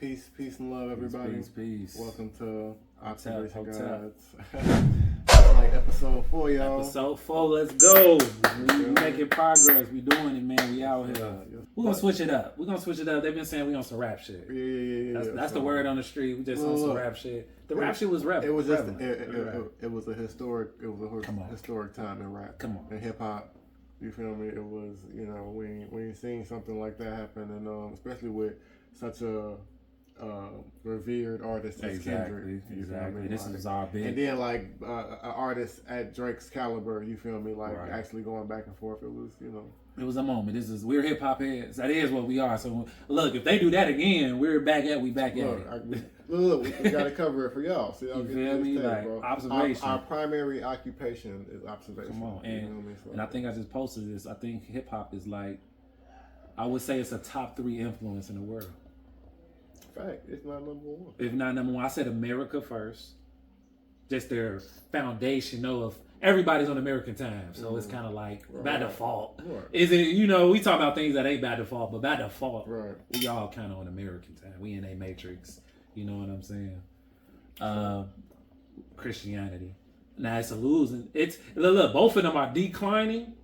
Peace and love, everybody. Peace. Welcome to Observation Hotel. Guides. That's like episode 4, y'all. Episode 4, let's go. We making progress. We doing it, man. We out here. We're gonna switch it up. They've been saying we on some rap shit. Yeah. That's the word on the street. We just on some rap shit. The rap shit was rap. It was just it was a historic historic time in rap. Come on. In hip hop. You feel me? It was, when you seen something like that happen, and especially with such a revered artist as Kendrick. Exactly. This is our big. And then like an artist at Drake's caliber, you feel me? Like actually going back and forth. It was, It was a moment. We're hip hop heads. That is what we are. So look, if they do that again, we're back at it. Look, we gotta cover it for y'all. So y'all You get feel this me? tape, Like bro. observation. Our primary occupation is observation. Come on, So, and I think I just posted this. I think hip hop is like, I would say it's a top 3 influence in the world. Fact, it's not number 1. If not number 1, I said America first. Just their foundation of everybody's on American time, so it's kind of like by default. Right. Is it? We talk about things that ain't by default, but by default, we all kind of on American time. We in a matrix. You know what I'm saying? Christianity. Now it's a losing. It's look, both of them are declining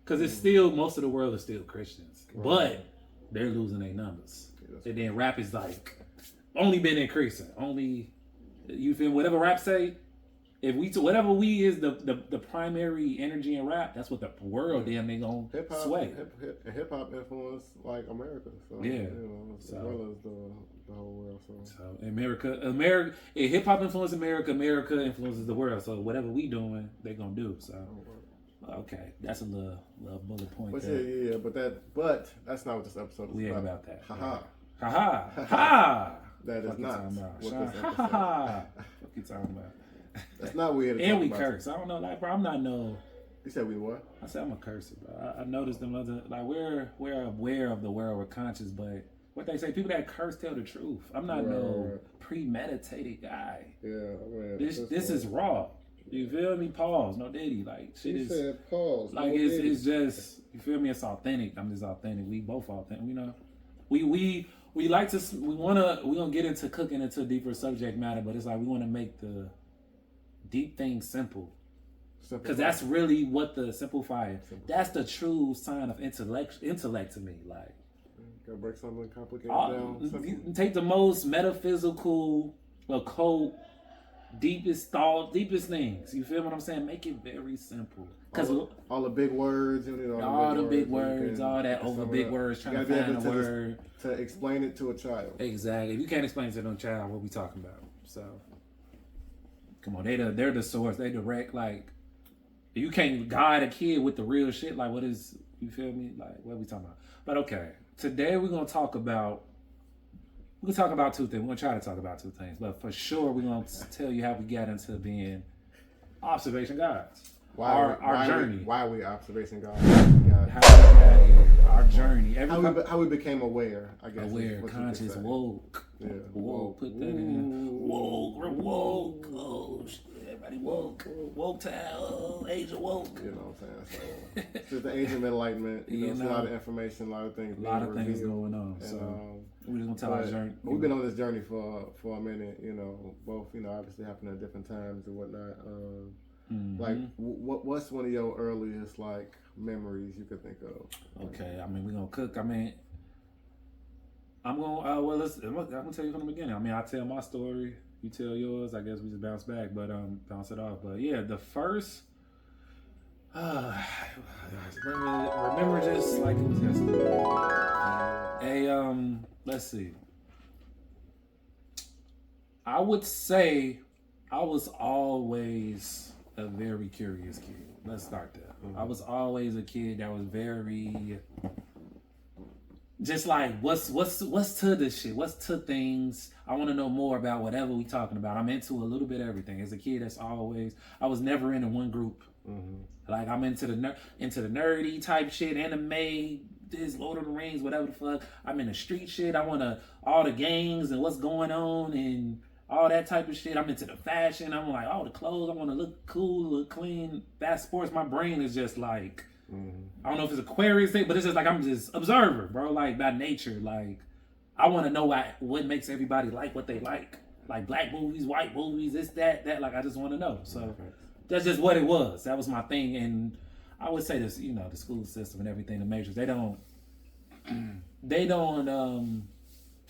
because it's still most of the world is still Christians, but they're losing their numbers. And then rap is like only been increasing. Only you feel whatever rap say. If whatever we is the primary energy in rap, that's what the world damn they gonna sway. Hip hop influence like America, so as well as the whole world. So America, hip hop influences America. America influences the world. So whatever we doing, they gonna do. So okay, that's a little bullet point. But there. but that's not what this episode is we ain't about. That. Ha. That is not what this episode. What you talking about? That's not weird. And we curse. I don't know, like, bro. I'm not no. You said we what? I said I'm a cursor, bro. I noticed them other like we're aware of the world, we're conscious, but what they say, people that curse tell the truth. I'm not no premeditated guy. Yeah, man. This is raw. You feel me? Pause. No Diddy. Like shit is. Said pause. Like no it's just. You feel me? It's authentic. I'm just authentic. We both authentic. We like to. We're gonna get into cooking into a deeper subject matter, but it's like we want to make the deep things simple. Because that's really what the simplify. That's the true sign of intellect to me. Like, gotta break something complicated down. Take the most metaphysical, occult, deepest things. You feel what I'm saying? Make it very simple. Because all the big words, all the big words, all that over big words, trying to find a word to explain it to a child. Exactly. If you can't explain it to no child, what we talking about? So. Come on, they're the source. They direct, like, you can't guide a kid with the real shit. Like, what is, you feel me? Like, what are we talking about? But okay, today we're going to talk about 2 things. We're going to try to talk about 2 things. But for sure, we're going to tell you how we got into being observation guides. Our journey. Why we observation guides. How we got here. Our journey. How we became aware, I guess. Aware, conscious, woke. Yeah. Woke. Put that in there. Woke. Oh, shit. Everybody woke. Woke town. Age of woke. You know what I'm saying? So, it's just the age of enlightenment. There's a lot of information, a lot of things. A lot of things going on. And, so we're just going to tell our journey. We've been on this journey for a minute, both, obviously happening at different times and whatnot. Like, what's one of your earliest, like, memories you could think of? Okay, I mean, we're going to cook. I mean, I'm going to, I'm going to tell you from the beginning. I mean, I tell my story, you tell yours. I guess we just bounce back, but bounce it off. But yeah, the first, remember just like it was yesterday. Let's see. I would say I was always a very curious kid. Let's start there. I was always a kid that was very just like what's to this shit? What's to things? I want to know more about whatever we talking about. I'm into a little bit of everything. As a kid, I was never into one group. Like I'm into the nerdy type shit, anime, this Lord of the Rings, whatever the fuck. I'm into street shit. I want all the gangs and what's going on and all that type of shit. I'm into the fashion. I'm like, the clothes. I want to look cool, look clean. Fast sports. My brain is just like, I don't know if it's Aquarius thing, but it's just like I'm just observer, bro. Like by nature, like I want to know what makes everybody like what they like black movies, white movies, this, that. Like I just want to know. So that's just what it was. That was my thing, and I would say this, the school system and everything, the majors, they don't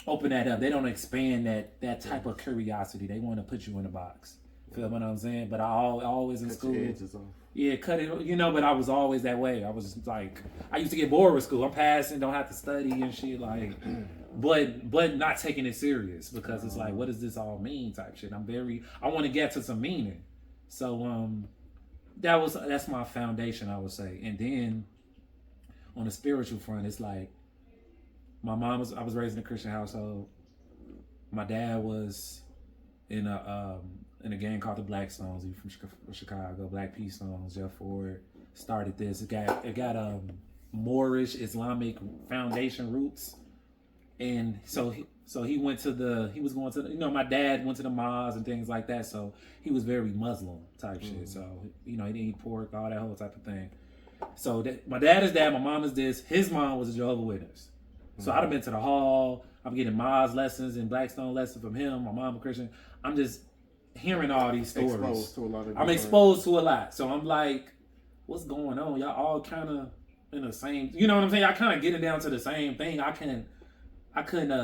open that up. They don't expand that type of curiosity. They want to put you in a box. Feel what I'm saying? But I always in school. Yeah, cut it. But I was always that way. I was like, I used to get bored with school. I'm passing, don't have to study and shit. Like, but not taking it serious because it's like, what does this all mean? Type shit. I want to get to some meaning. So that's my foundation, I would say. And then on the spiritual front, it's like I was raised in a Christian household. My dad was in a gang called the Black Stones. He's from Chicago. Black Peace Stones. Jeff Ford started this. It got Moorish Islamic foundation roots, and so he went to he was going to my dad went to the mosque and things like that. So he was very Muslim type shit. So he didn't eat pork, all that whole type of thing. So my dad is that, my mom is this. His mom was a Jehovah's Witness. So I'd have been to the hall. I'm getting Maz lessons and Blackstone lessons from him. My mom a Christian. I'm just hearing all these stories. I'm exposed to a lot. So I'm like, what's going on? Y'all all kind of in the same, you know what I'm saying? Y'all kind of getting down to the same thing. I couldn't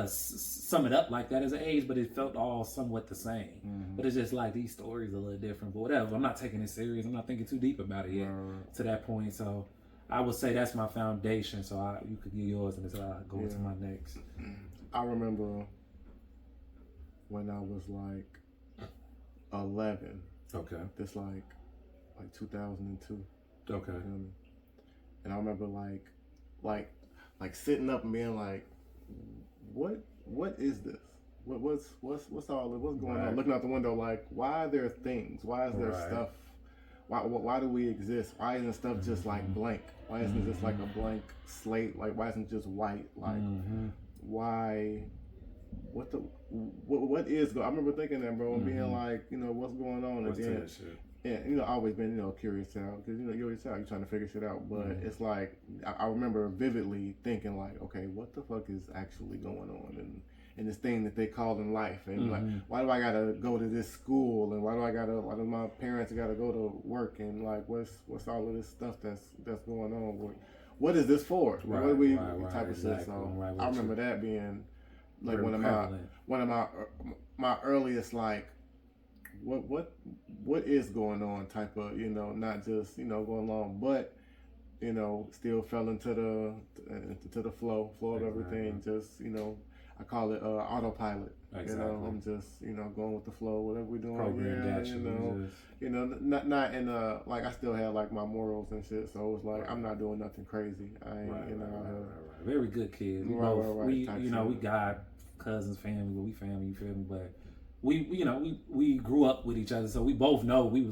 sum it up like that as an age, but it felt all somewhat the same. But it's just like these stories are a little different. But whatever. I'm not taking it serious. I'm not thinking too deep about it yet to that point. So I would say that's my foundation. So you could get yours, and then I'll go into my next. I remember when I was like 11. Okay. This like 2002. Okay. And I remember like sitting up and being like, what is this? What's all this? What's going on? Looking out the window, like, why are there things? Why is there stuff? Why do we exist? Why isn't stuff just like blank? Why isn't it just like a blank slate? Like, why isn't it just white? Like, why? What is? I remember thinking that, bro, and being like, what's going on? And I've always been, curious child, because you're a child, you're trying to figure shit out. But it's like I remember vividly thinking like, okay, what the fuck is actually going on? And this thing that they call in life, and like, why do I gotta go to this school, and why do my parents gotta go to work, and like, what's all of this stuff that's going on? What is this for? What are we type of shit? So I remember that being like one of my earliest like, what is going on type of, not just going along, but still fell into the flow of everything. Just I call it autopilot. Exactly. I'm just going with the flow, whatever we're doing. Not in like, I still have like my morals and shit. So it's like I'm not doing nothing crazy. I ain't very good kids. We got cousins, family, we family. You feel me? But we grew up with each other, so we both know we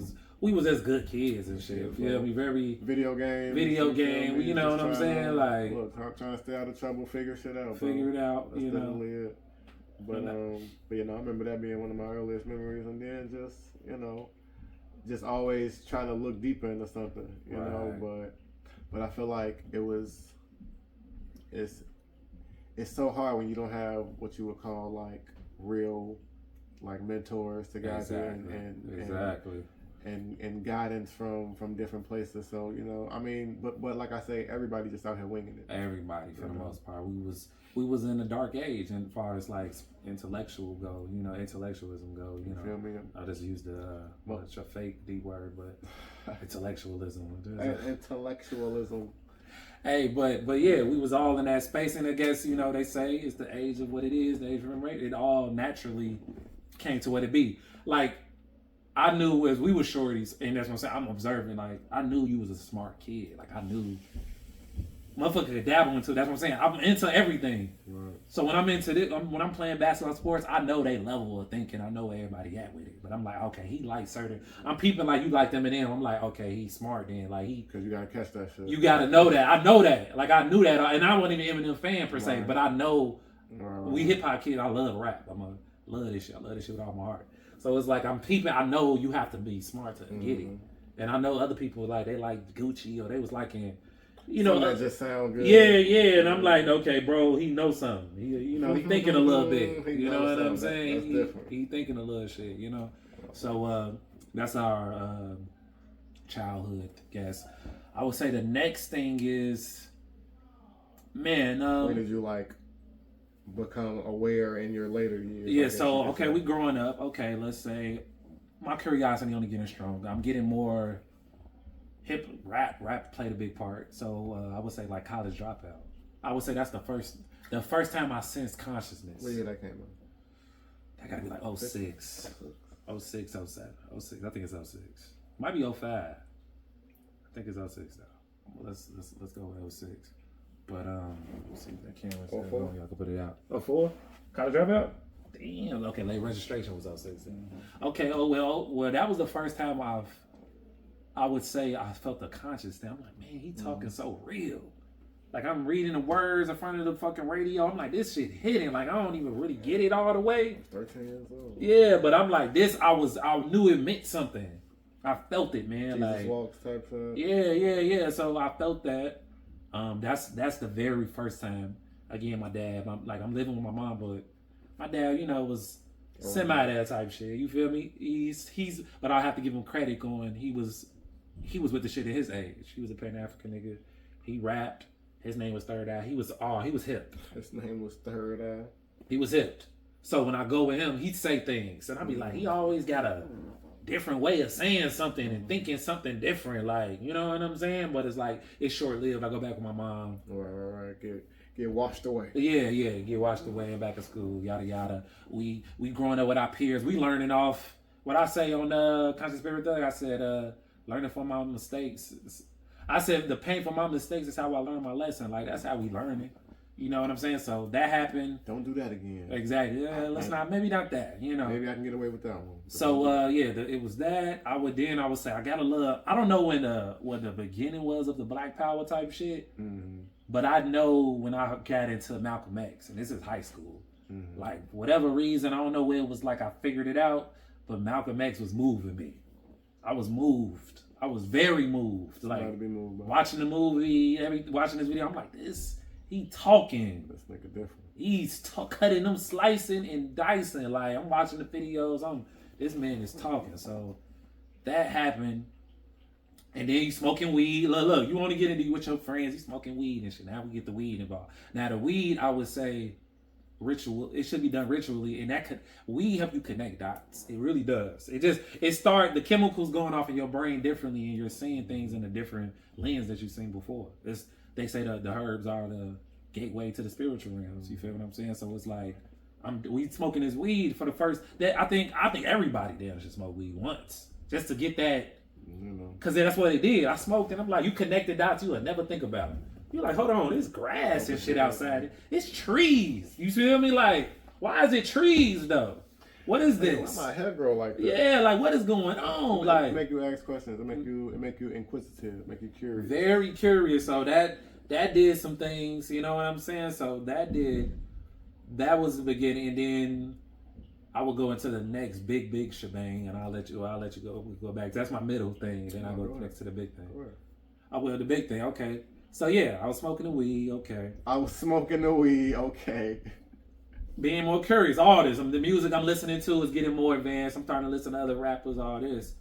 was as good kids and shit. You feel me? Very video game. You know what I'm saying? Like, look, trying to stay out of trouble, figure shit out. Figure it out. That's definitely it. But I remember that being one of my earliest memories, and then just always trying to look deeper into something, you know. But I feel like it's so hard when you don't have what you would call like real like mentors to guide you and guidance from different places. So but like I say, everybody just out here winging it. Everybody for the most part. We was in a dark age, and as far as like intellectualism go. You feel me? I just used a fake D word, but intellectualism. Intellectualism. Hey, but yeah, we was all in that space, and I guess they say it's the age of what it is, the age of rate. It all naturally came to what it be. Like, I knew as we were shorties, and that's what I'm saying. I'm observing. Like, I knew you was a smart kid. Like, I knew motherfucker could dabble into. That's what I'm saying. I'm into everything. Right. So when I'm into this, when I'm playing basketball sports, I know they level of thinking. I know where everybody at with it. But I'm like, okay, he likes certain. I'm peeping like you like them and them. I'm like, okay, he's smart then. Like because you gotta catch that shit. You gotta know that. I know that. Like I knew that, and I wasn't even Eminem fan per se, but I know we hip hop kids. I love rap. Love this shit. I love this shit with all my heart. So it's like I'm peeping. I know you have to be smart to get it, and I know other people like they like Gucci or they was liking you know, that just sound good. Yeah, and I'm like, okay, bro, he knows something. He thinking a little bit. You know what I'm saying? That's he thinking a little shit. You know, so that's our childhood, I guess. I would say the next thing is, man. When did you like become aware in your later years? Yeah. So okay, we growing up. Okay, let's say my curiosity only getting stronger. I'm getting more. Rap played a big part. So I would say like College Dropout. I would say that's the first time I sensed consciousness. What year that came out? That gotta be like 06. 06, 07. 06. I think it's 06. Might be 05. I think it's 06 though. Well, let's go with 06. But let's see if that camera's 04. Y'all can put it out. 04? College Dropout? Damn. Okay, late registration was 06. Okay, well that was the first time I would say I felt the conscious thing. I'm like, man, he talking so real. Like I'm reading the words in front of the fucking radio. I'm like, this shit hitting. Like I don't even really get it all the way. 13 years old. Yeah, but I'm like, this. I knew it meant something. I felt it, man. Jesus like walks type stuff. Yeah. So I felt that. That's the very first time. Again, my dad. I'm living with my mom, but my dad, was semi that type shit. You feel me? He's. But I have to give him credit going. He was with the shit at his age. He was a Pan-African nigga. He rapped. His name was Third Eye. He was hip. His name was Third Eye. He was hip. So when I go with him, he'd say things. And I'd be like, he always got a different way of saying something and thinking something different. Like, you know what I'm saying? But it's like, it's short-lived. I go back with my mom. Right. Get washed away. Yeah. Get washed away and back at school. Yada, yada. We growing up with our peers. We learning off. What I say on Conscious Spirit Thug, I said, learning from my mistakes. I said the pain from my mistakes is how I learned my lesson. Like that's how we learn it. You know what I'm saying? So that happened. Don't do that again. Exactly. Yeah, maybe not that. Maybe I can get away with that one. So it was that. I would say I gotta love. I don't know when what the beginning was of the Black Power type shit. Mm-hmm. But I know when I got into Malcolm X, and this is high school. Mm-hmm. Like whatever reason, I don't know where it was. Like I figured it out, but Malcolm X was moving me. I was moved. I was very moved. Like to be moved by. Watching the movie, watching this video, I'm like, he talking. Let's make a difference. He's cutting them, slicing and dicing. Like I'm watching the videos. This man is talking. So that happened. And then you smoking weed. Look, you want to get into with your friends. You smoking weed and shit. Now we get the weed involved. Now the weed, I would say, ritual. It should be done ritually, and weed help you connect dots. It really does. The chemicals going off in your brain differently, and you're seeing things in a different lens that you've seen before. They say the herbs are the gateway to the spiritual realms. You feel what I'm saying? So it's like we smoking this weed for the first. I think everybody there should smoke weed once just to get that. Because that's what it did. I smoked, and I'm like, you connect the dots you would never think about. You're like, hold on, there's grass and shit outside. It's trees. You feel me? Like, why is it trees though? What is this? Why my hair grow like that? Yeah, like what is going on? It make you ask questions. It make you inquisitive. Make you curious. Very curious. So that did some things. You know what I'm saying? So that was the beginning, and then I will go into the next big shebang, and I'll let you go back. That's my middle thing. Then I go next to the big thing. The big thing. Okay. So yeah, I was smoking the weed, okay. Being more curious, all this. The music I'm listening to is getting more advanced. I'm starting to listen to other rappers, all this.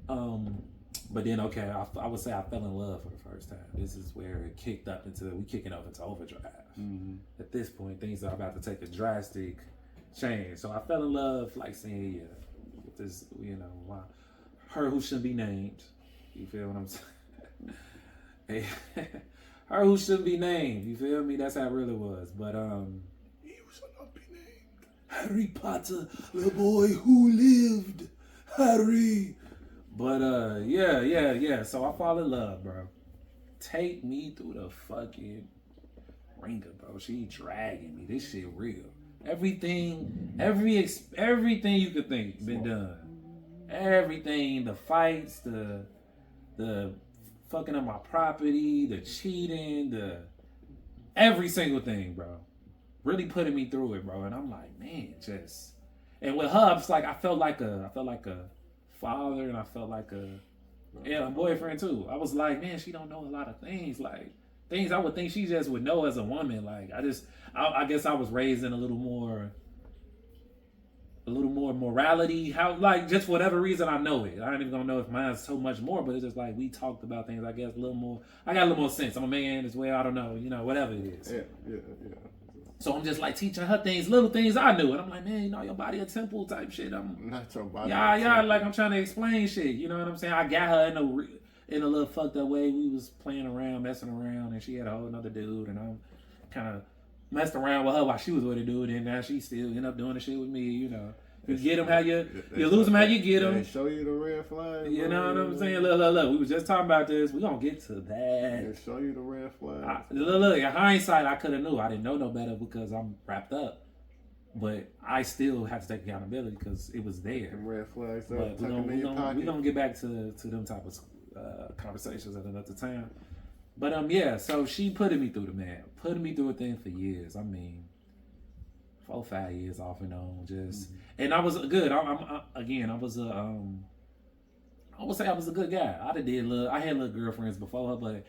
But then, okay, I would say I fell in love for the first time. This is where we kicking up into overdrive. Mm-hmm. At this point, things are about to take a drastic change. So I fell in love, like saying, with this, her who shouldn't be named. You feel what I'm saying? Hey, her who shouldn't be named. You feel me? That's how it really was. But he should not be named. Harry Potter, the boy who lived. Harry. But yeah. So I fall in love, bro. Take me through the fucking ringer, bro. She dragging me. This shit real. Everything you could think been done. Everything, the fights, the fucking up my property, the cheating, every single thing, bro. Really putting me through it, bro. And I'm like, man, and with her, it's like I felt like a father, and I felt like a Yeah, a boyfriend too. I was like, man, she don't know a lot of things. Like things I would think she just would know as a woman. Like I guess I was raised in a little more morality. How like just for whatever reason I know it. I ain't even gonna know if mine's so much more, but it's just like we talked about things. I guess a little more. I got a little more sense. I'm a man as well. I don't know. Whatever it is. Yeah. So I'm just like teaching her things, little things I knew, and I'm like, man, your body a temple type shit. I'm not your body. Yeah. Like I'm trying to explain shit. You know what I'm saying? I got her in a little fucked up way. We was playing around, messing around, and she had a whole another dude, and I'm kind of messed around with her while she was with a dude, and now she still end up doing the shit with me. You get them how you lose them how you get them. They show you the red flag. You know what I'm saying? Look. We was just talking about this. We gonna get to that. They show you the red flag. Look. In hindsight, I could have knew. I didn't know no better because I'm wrapped up. But I still have to take accountability because it was there. The red flags. But we gonna get back to them type of conversations at another time. But yeah. So she putting me through a thing for years. I mean. 4 or 5 years off and on, and I was good. I would say I was a good guy. I had little girlfriends before her, but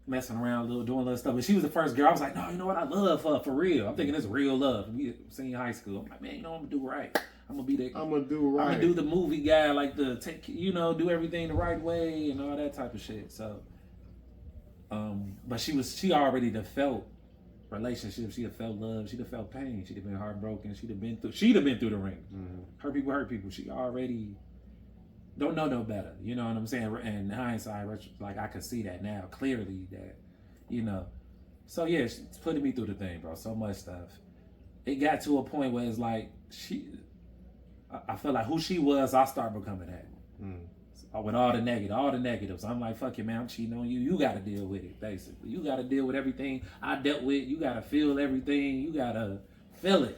messing around, doing little stuff. But she was the first girl. I was like, no, you know what? I love her for real. I'm thinking it's real love. We senior high school. I'm like, man, I'm gonna do right. I'm gonna do the movie guy, like do everything the right way and all that type of shit. So, but she already felt relationship. She'd have felt love. She'd have felt pain. She'd have been heartbroken. She'd have been through the ring. Mm-hmm. Hurt people. She already don't know no better. You know what I'm saying? And hindsight, like I could see that now clearly that, So yeah, she's putting me through the thing, bro. So much stuff. It got to a point where it's like I felt like who she was, I start becoming that. Mm. With all the negatives. I'm like, fuck it, man, I'm cheating on you. You got to deal with it, basically. You got to deal with everything I dealt with. You got to feel everything. You got to feel it.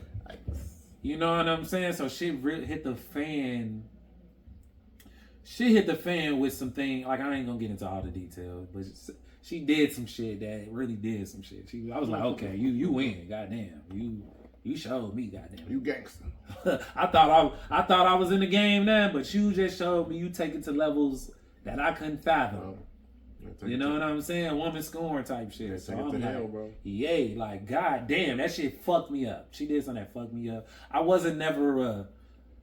You know what I'm saying? So shit hit the fan. Shit hit the fan with some things. Like, I ain't going to get into all the details, but she did some shit that really did some shit. I was like, okay, you win. Goddamn. You showed me, goddamn. You gangster. I thought I was in the game now, but you just showed me you take it to levels that I couldn't fathom. You know what I'm saying? Woman scorn type shit. So I'm like, hell, bro. Yay, like goddamn, that shit fucked me up. She did something that fucked me up. I wasn't never I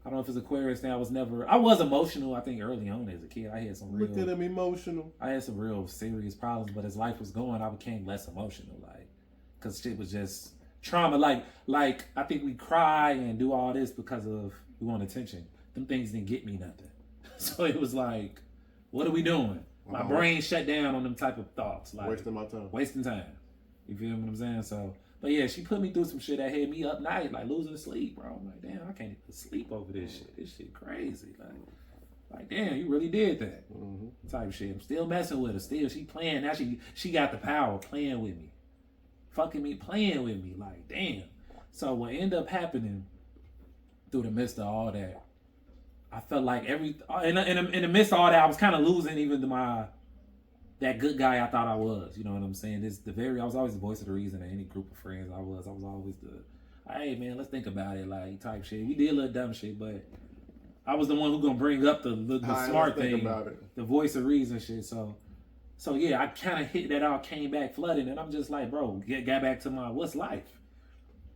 don't know if it's Aquarius thing. I was emotional, I think early on as a kid. I had some real Look at him emotional. I had some real serious problems, but as life was going, I became less emotional, like, cause shit was just trauma, like I think we cry and do all this because of we want attention. Them things didn't get me nothing. So it was like, what are we doing? My brain shut down on them type of thoughts. Like wasting time. You feel what I'm saying? So, but yeah, she put me through some shit that had me up night, like losing sleep, bro. I'm like, damn, I can't even sleep over this shit. This shit crazy. Like damn, you really did that. Mm-hmm. Type of shit. I'm still messing with her. Still, she playing. Now she got the power playing with me. Fucking me, playing with me, like damn. So what ended up happening through the midst of all that, I felt like in the midst of all that, I was kind of losing even that good guy I thought I was. You know what I'm saying? I was always the voice of the reason in any group of friends I was always hey man, let's think about it, like type shit. We did a little dumb shit, but I was the one who gonna bring up the smart thing, the voice of reason shit. So yeah, I kind of hit that all, came back flooding, and I'm just like, bro, got back to my what's life?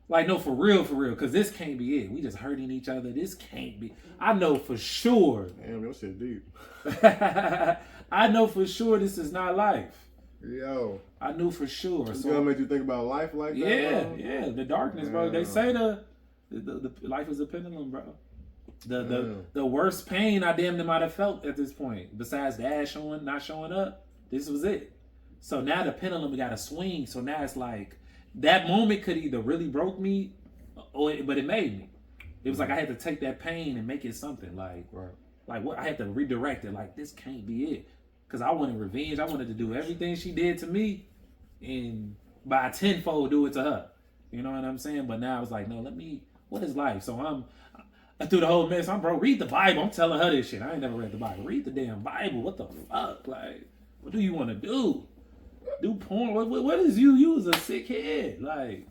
Like, no, for real, because this can't be it. We just hurting each other. This can't be. I know for sure. Damn, your shit deep. I know for sure this is not life. Yo. I knew for sure. It's gonna make you think about life like that, Yeah, the darkness, bro. They say the life is a pendulum, bro. The worst pain I damn near might have felt at this point, besides the ass not showing up, this was it. So now the pendulum got to swing. So now it's like that moment could either really broke me, but it made me. It was like I had to take that pain and make it something. Like what I had to redirect it. Like, this can't be it, because I wanted revenge. I wanted to do everything she did to me, and by tenfold do it to her. You know what I'm saying? But now I was like, no, what is life? So I'm through the whole mess. Bro, read the Bible. I'm telling her this shit. I ain't never read the Bible. Read the damn Bible. What the fuck? Like, what do you want to do? Do porn? What is you? You was a sick head. Like,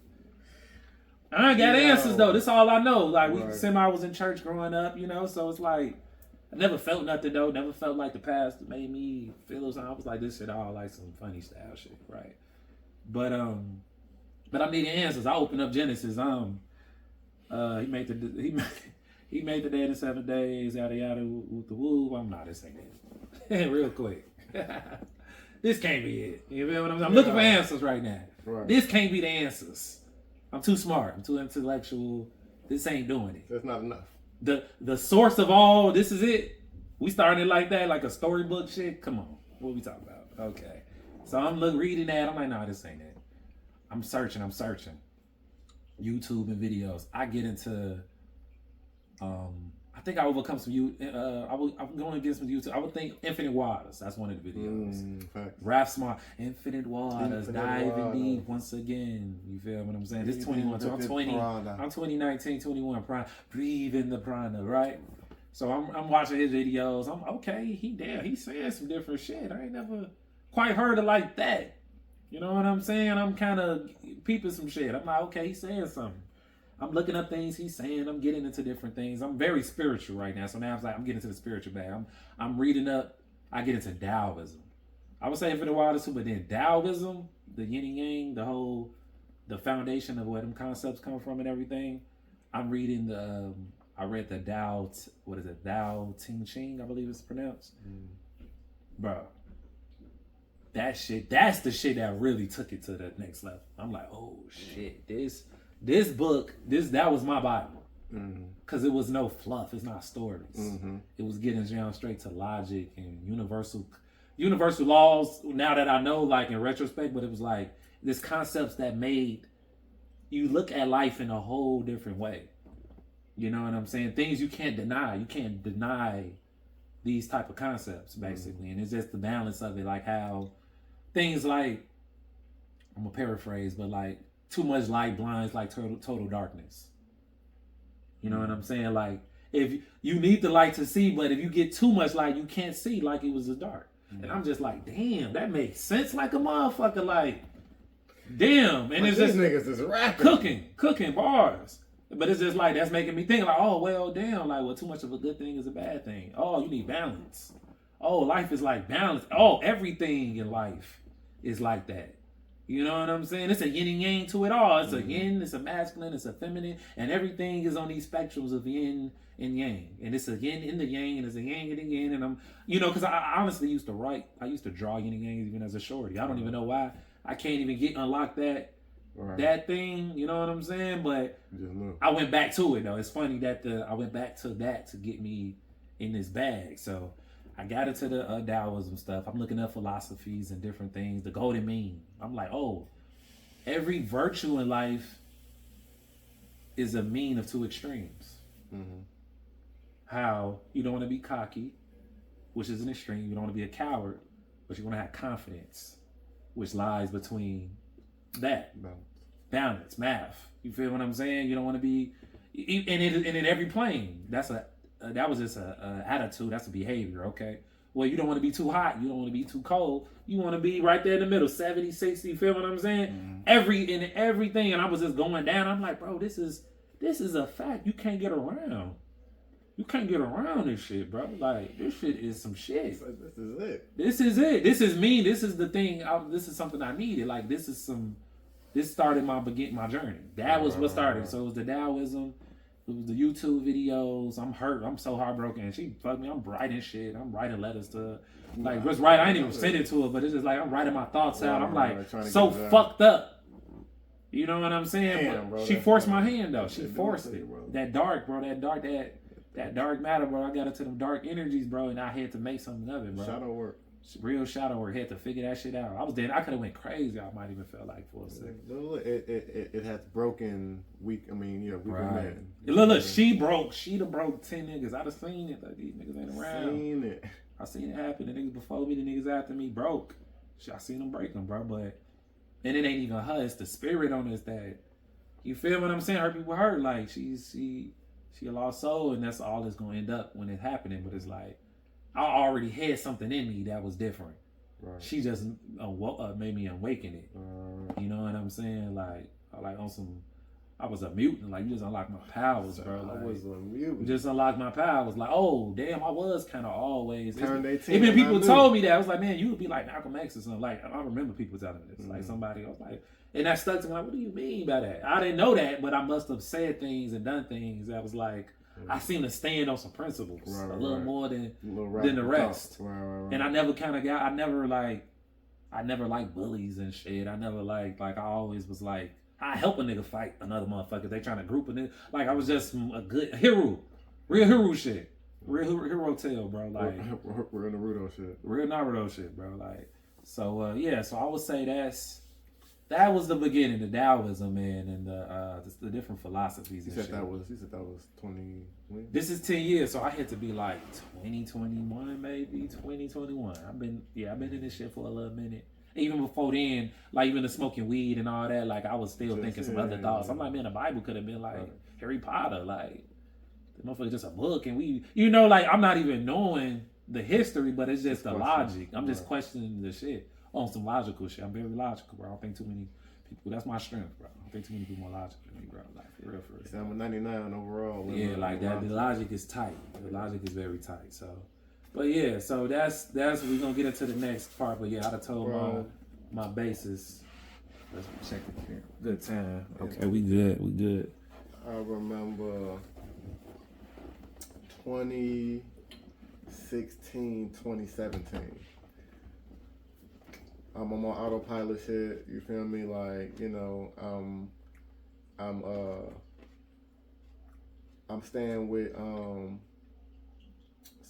I ain't got answers though. This all I know. Like, I was in church growing up, so it's like, I never felt nothing though. Never felt like the past made me feel something. I was like, this shit all like some funny style shit, right? But I'm needing answers. I opened up Genesis. He made the day in the 7 days. Yada yada with the woo. I'm not this ain't it. Real quick. This can't be it. You feel what I'm saying? I'm looking for answers right now. Right. This can't be the answers. I'm too smart. I'm too intellectual. This ain't doing it. That's not enough. The source of all, this is it. We starting it like that, like a storybook shit. Come on, what we talking about? Okay, so I'm reading that. I'm like, nah, this ain't it. I'm searching. YouTube and videos. I get into, I think I overcome some I'm going against some YouTube. I would think Infinite Waters. That's one of the videos. Rap Smart. Infinite Waters. Diving deep once again. You feel what I'm saying? This 21. So I'm 20. I'm 2019, 21. Prime. Breathe in the prana, right? So I'm watching his videos. I'm okay. He saying some different shit. I ain't never quite heard it like that. You know what I'm saying? I'm kind of peeping some shit. I'm like, okay, he's saying something. I'm looking up things he's saying. I'm getting into different things. I'm very spiritual right now. So now I'm getting into the spiritual bag. I'm reading up. I get into Taoism. I would say Infinite Waters too, but then Taoism, the yin and yang, the foundation of where them concepts come from and everything. I'm reading I read the Tao Te Ching, I believe it's pronounced. Bro, that's the shit that really took it to the next level. I'm like, oh shit, this book, that was my Bible. Because it was no fluff. It's not stories. It was getting down straight to logic and universal laws. Now that I know, like in retrospect, but it was like this concepts that made you look at life in a whole different way. You know what I'm saying? Things you can't deny. You can't deny these type of concepts, basically. And it's just the balance of it, like how things like, I'm gonna paraphrase, but like, too much light blinds like total darkness. You know what I'm saying? Like, if you need the light to see, but if you get too much light, you can't see like it was the dark. And I'm just like, damn, that makes sense like a motherfucker. Like, damn. And it's just niggas is rapping. Cooking bars. But it's just like, that's making me think like, oh, well, damn. Like, well, too much of a good thing is a bad thing. Oh, you need balance. Oh, life is like balance. Oh, everything in life is like that. You know what I'm saying? It's a yin and yang to it all. It's a yin, it's a masculine, it's a feminine, and everything is on these spectrums of yin and yang. And it's a yin in the yang, and it's a yang in the yin. And because I honestly used to write. I used to draw yin and yang even as a shorty. I don't even know why. I can't even unlock that thing. You know what I'm saying? But I went back to it though. It's funny that I went back to that to get me in this bag. So I got into the Taoism stuff. I'm looking up philosophies and different things. The golden mean. I'm like, oh, every virtue in life is a mean of two extremes. How you don't want to be cocky, which is an extreme. You don't want to be a coward, but you want to have confidence, which lies between that. Balance, math. You feel what I'm saying? You don't want to be, and in every plane, that was just a attitude. That's a behavior, okay? Well, you don't want to be too hot. You don't want to be too cold. You want to be right there in the middle, 70, 60. You feel what I'm saying? Everything. And I was just going down. I'm like, bro, this is a fact. You can't get around. You can't get around this shit, bro. Like, this shit is some shit. This is it. This is it. This is me. This is the thing. This is something I needed. Like, this started my journey. That was what started. So it was the Taoism. It was the YouTube videos. I'm hurt. I'm so heartbroken. She fucked me. I'm writing shit. I'm writing letters to her. Like, just right. I ain't even send it to her, but it's just like I'm writing my thoughts out. I'm like so fucked up. You know what I'm saying? Damn, bro, she forced my hand though. She forced it. Bro. That dark, bro. That dark matter, bro. I got into them dark energies, bro, and I had to make something of it, bro. Shadow work. Real shadow work. Had to figure that shit out. I was dead. I could have went crazy. I might even feel like for a second. It has broken weaker men. Look, she broke 10 niggas. I'd have seen it. Like, these niggas ain't around. I seen it happen. The niggas before me, the niggas after me broke. I seen them break them, bro. But and it ain't even her. It's the spirit on us that, you feel what I'm saying? Her people hurt. Like she a lost soul, and that's all it's gonna end up when it's happening. But it's like, I already had something in me that was different. Right. She just made me awaken it. You know what I'm saying? Like on some, I was a mutant. Like, you just unlocked my powers, bro. Like, I was a mutant. You just unlocked my powers. Like, oh, damn, I was kind of always. Turned 18. Even people told me that. I was like, man, you would be like Malcolm X or something. Like, I remember people telling me this. Like, somebody, I was like, and that stuck to me. Like, what do you mean by that? I didn't know that, but I must have said things and done things that was like, I seem to stand on some principles a little more than the rest. Right. And I never kind of got, I never liked bullies and shit. I never I always was like, I help a nigga fight another motherfucker. They trying to group a nigga. Like, I was just a good hero. Real hero shit. Real hero tale, bro. Like, real Naruto shit. Real Naruto shit, bro. Like, so, so I would say that was the beginning, the Taoism, man, and the different philosophies. You said that was 20. This is 10 years, so I had to be like 2021, maybe 2021. I've been in this shit for a little minute. Even before then, like even the smoking weed and all that, like I was still thinking some other thoughts. I'm like, man, the Bible could have been like Harry Potter, like the motherfucker just a book, and we, like I'm not even knowing the history, but it's just the logic. I'm just questioning the shit on some logical shit. I'm very logical, bro. I don't think too many people. That's my strength, bro. I don't think too many people more logical than me, bro. Like for real. See, I'm a 99 overall. Yeah, like that. The logic is tight. The logic is very tight. So, but yeah, so that's we're gonna get into the next part. But yeah, I'd have told my basis. Let's check it here. Good time. Okay, we good. I remember 2016, 2017. I'm on autopilot shit. You feel me? Like, I'm staying with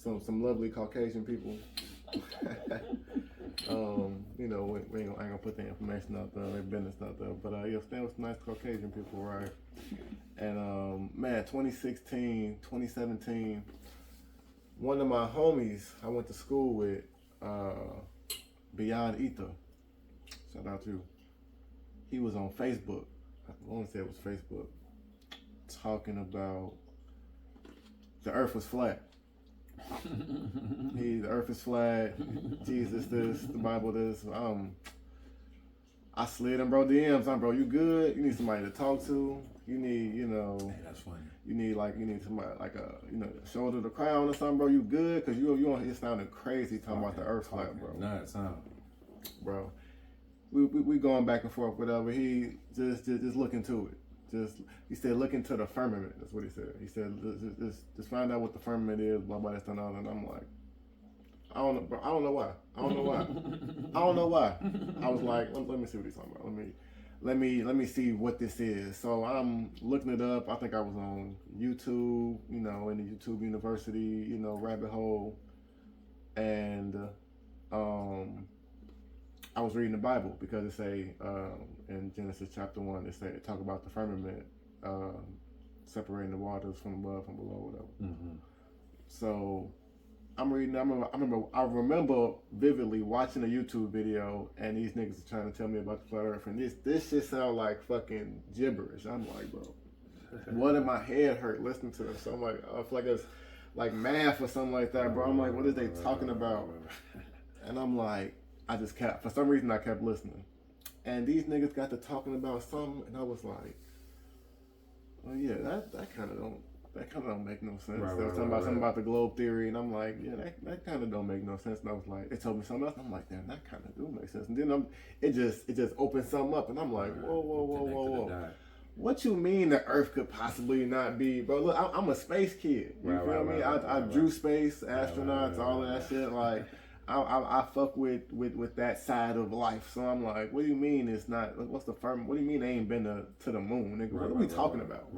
some lovely Caucasian people. We ain't gonna put the information out there, their business out there, but staying with some nice Caucasian people, right? And man, 2016, 2017, one of my homies I went to school with, Beyond Ether, shout out to you. He was on Facebook. I want to say it was Facebook, talking about the Earth was flat. The Earth is flat. Jesus this, the Bible this. I slid him, bro, DMs. Bro, you good? You need somebody to talk to. You need, Hey, that's funny. You need somebody like a, shoulder to cry on or something, bro. You good? Cause you it sounded crazy talking about the Earth flat, bro. Nuts, huh? Bro, we going back and forth, whatever. He just look into it. He said, look into the firmament. That's what he said. He said, just find out what the firmament is, blah blah this and all. And I'm like, I don't know, bro. I don't know why. I was like, let me see what he's talking about. Let me see what this is. So I'm looking it up. I think I was on YouTube, in the YouTube University, rabbit hole, and I was reading the Bible because it say in Genesis chapter 1, it talk about the firmament separating the waters from above and below, whatever. Mm-hmm. So I'm reading. I remember vividly watching a YouTube video, and these niggas are trying to tell me about the flat Earth, and this shit sound like fucking gibberish. I'm like, bro, what in my head hurt listening to this? So I'm like, I feel like it's like math or something like that, bro. I'm like, what are they talking about? And I'm like, for some reason I kept listening, and these niggas got to talking about something, and I was like, oh yeah, that kind of don't make no sense. They were talking about something about the globe theory, and I'm like, yeah, that kind of don't make no sense. And I was like, they told me something else. I'm like, damn, that kind of do make sense. And then it just opened something up, and I'm like, whoa. What you mean the Earth could possibly not be, bro? Look, I'm a space kid. You feel me? I drew space, astronauts, all of that shit. Like, I fuck with that side of life. So I'm like, what do you mean it's not? What's the firm? What do you mean they ain't been to the moon? Nigga, what are we talking about?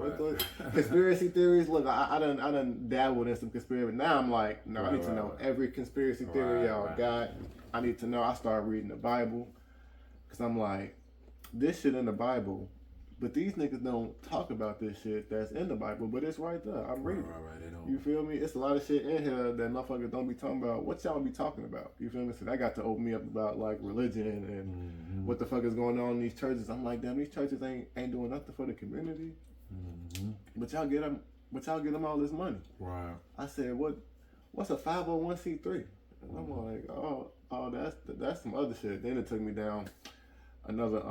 Conspiracy theories? Look, I done dabbled in some conspiracy. Now I'm like, no, I need to know every conspiracy theory y'all got. I need to know. I started reading the Bible because I'm like, this shit in the Bible. But these niggas don't talk about this shit that's in the Bible, but it's right there. I'm reading. They don't. You feel me? It's a lot of shit in here that motherfuckers don't be talking about. What y'all be talking about? You feel me? So that got to open me up about like religion and what the fuck is going on in these churches. I'm like, damn, these churches ain't doing nothing for the community. Mm-hmm. But y'all get them all this money. Right. I said, what's a 501c3? And I'm like, oh, that's some other shit. Then it took me down another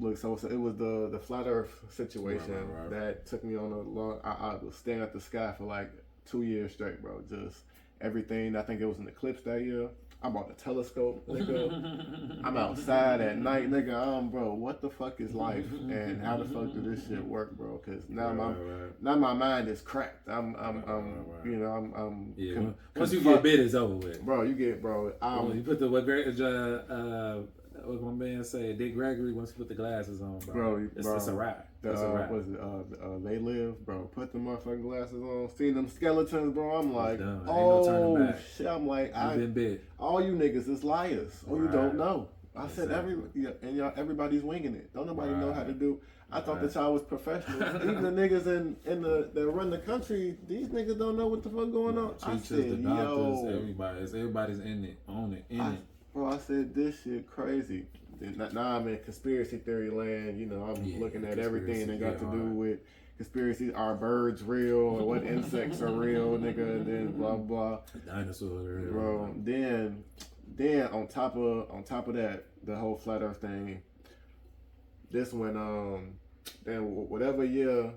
look, so it was the flat Earth situation right. that took me on a long. I was staring at the sky for like 2 years straight, bro. Just everything. I think it was an eclipse that year. I bought a telescope, nigga. I'm outside at night, nigga. Bro, what the fuck is life, and how the fuck do this shit work, bro? Because now my mind is cracked. I'm Once you get bit, it's over with, bro. You you put the what my man said, Dick Gregory. Once you put the glasses on, bro, it's a wrap. It's a wrap. They Live, bro. Put the motherfucking glasses on. See them skeletons, bro. I'm like, no shit. I'm like, I've been bit. All you niggas is liars. You don't know. I said everybody's winging it. Don't nobody know how to do. I thought that y'all was professional. Even the niggas that run the country, these niggas don't know what the fuck going on. Teachers, the doctors, everybody's in it, on it, in it. Bro, I said this shit crazy. Now I'm in conspiracy theory land. I'm looking at everything that got to do with conspiracy. Are birds real? Or what insects are real, nigga? And then blah blah. Dinosaurs are real, bro. Then on top of that, the whole flat Earth thing. This when then whatever year,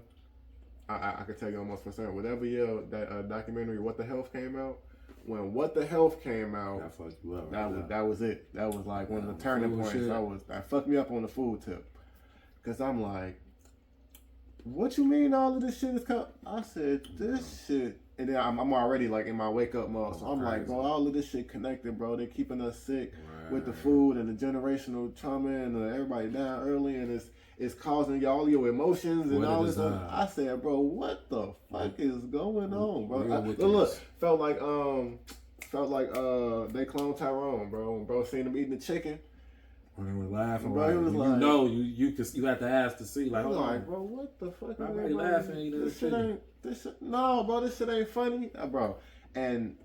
I could tell you almost for certain. Whatever year that documentary What the Health came out. When What the Health came out, that fucked you up. That was it. That was like one of the turning points. That fucked me up on the food tip, cause I'm like, what you mean all of this shit is coming? I said this shit, and then I'm already like in my wake up mode. So I'm like, bro, all of this shit connected, bro. They're keeping us sick with the food and the generational trauma and everybody down early, and it's causing all your emotions and all this stuff. I said, bro, what the fuck is going on, bro? Look, felt like they cloned Tyrone, bro. When bro seen him eating the chicken. When he was laughing, bro, he was like, you have to ask to see, like, bro, what the fuck? Everybody laughing, this shit ain't. No, bro, this shit ain't funny, bro. And